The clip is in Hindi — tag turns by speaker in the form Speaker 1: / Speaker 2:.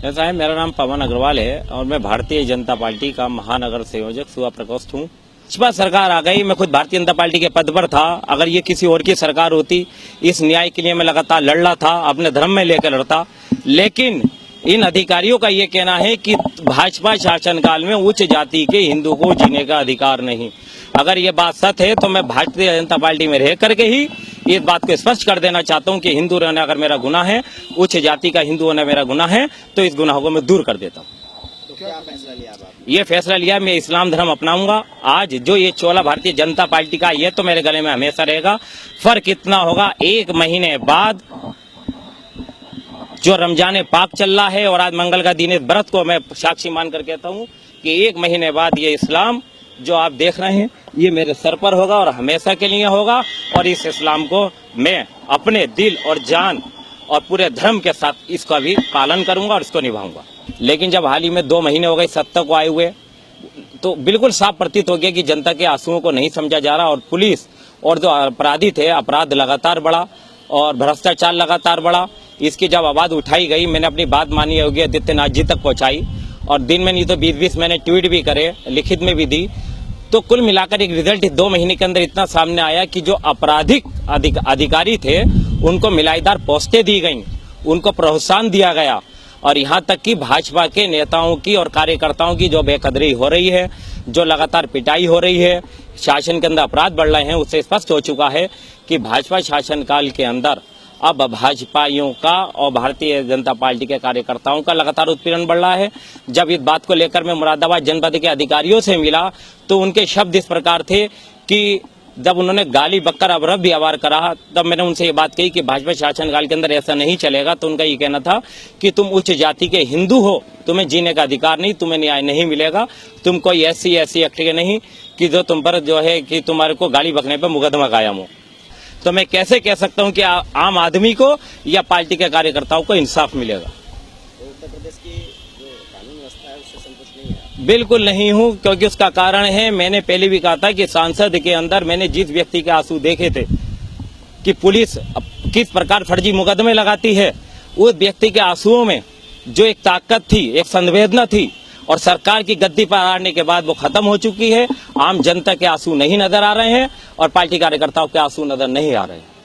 Speaker 1: ऐसा है, मेरा नाम पवन अग्रवाल है और मैं भारतीय जनता पार्टी का महानगर संयोजक सुबह प्रकोष्ठ हूँ। भाजपा सरकार आ गई, मैं खुद भारतीय जनता पार्टी के पद पर था। अगर ये किसी और की सरकार होती, इस न्याय के लिए मैं लगातार लड़ रहा था, अपने धर्म में लेकर लड़ता। लेकिन इन अधिकारियों का ये कहना है कि भाजपा शासनकाल में उच्च जाति के हिंदू को जीने का अधिकार नहीं। अगर ये बात सत्य है तो मैं भारतीय जनता पार्टी में रह करके ही इस बात को स्पष्ट कर देना चाहता हूं कि हिंदू रहना अगर मेरा गुनाह है, उच्च जाति का हिंदू होना मेरा गुनाह है, तो इस गुनाह को मैं दूर कर देता हूं।
Speaker 2: तो क्या फैसला लिया आप?
Speaker 1: ये फैसला लिया, मैं इस्लाम धर्म अपनाऊंगा। आज जो ये चोला भारतीय जनता पार्टी का, ये तो मेरे गले में हमेशा रहेगा। फर्क इतना होगा, 1 महीने बाद जो रमजान पाक चल रहा है और आज मंगल का दिन, इस व्रत को मैं साक्षी मानकर कहता हूं कि 1 महीने बाद ये इस्लाम जो आप देख रहे हैं, ये मेरे सर पर होगा और हमेशा के लिए होगा। और इस इस्लाम को मैं अपने दिल और जान और पूरे धर्म के साथ इसका भी पालन करूंगा और इसको निभाऊंगा। लेकिन जब हाल ही में 2 महीने हो गए सत्ता को आए हुए, तो बिल्कुल साफ प्रतीत हो गया कि जनता के आंसुओं को नहीं समझा जा रहा। और पुलिस और जो अपराधी थे, अपराध लगातार बढ़ा और भ्रष्टाचार लगातार बढ़ा। इसकी जब आवाज उठाई गई, मैंने अपनी बात माननीय योगी आदित्यनाथ जी तक पहुंचाई और दिन में नहीं तो 20-20 मैंने ट्वीट भी करे, लिखित में भी दी। तो कुल मिलाकर एक रिजल्ट 2 महीने के अंदर इतना सामने आया कि जो आपराधिक अधिकारी थे उनको मिलाईदार पोस्टें दी गईं, उनको प्रोत्साहन दिया गया। और यहाँ तक कि भाजपा के नेताओं की और कार्यकर्ताओं की जो बेकदरी हो रही है, जो लगातार पिटाई हो रही है, शासन के अंदर अपराध बढ़ रहे हैं, उससे स्पष्ट हो चुका है कि भाजपा शासनकाल के अंदर अब भाजपाइयों का और भारतीय जनता पार्टी के कार्यकर्ताओं का लगातार उत्पीड़न बढ़ रहा है। जब इस बात को लेकर मैं मुरादाबाद जनपद के अधिकारियों से मिला तो उनके शब्द इस प्रकार थे कि जब उन्होंने गाली बककर अभद्र व्यवहार करा, तब मैंने उनसे ये बात कही कि भाजपा शासनकाल के अंदर ऐसा नहीं चलेगा। तो उनका ये कहना था कि तुम उच्च जाति के हिंदू हो, तुम्हें जीने का अधिकार नहीं, तुम्हें न्याय नहीं मिलेगा, तुम कोई ऐसी एक्ट के नहीं कि जो तुम पर जो है कि तुम्हारे को गाली बकने पर मुकदमा कायम हो। तो मैं कैसे कह सकता हूं कि आम आदमी को या पार्टी के कार्यकर्ताओं को इंसाफ मिलेगा?
Speaker 2: तो उत्तर प्रदेश की जो कानून व्यवस्था है उससे संतुष्ट नहीं है?
Speaker 1: बिल्कुल नहीं हूं, क्योंकि उसका कारण है, मैंने पहले भी कहा था कि सांसद के अंदर मैंने जिस व्यक्ति के आंसू देखे थे कि पुलिस किस प्रकार फर्जी मुकदमे लगाती है, उस व्यक्ति के आंसुओं में जो एक ताकत थी, एक संवेदना थी, और सरकार की गद्दी पर आने के बाद वो खत्म हो चुकी है। आम जनता के आंसू नहीं नजर आ रहे हैं और पार्टी कार्यकर्ताओं के आंसू नजर नहीं आ रहे हैं।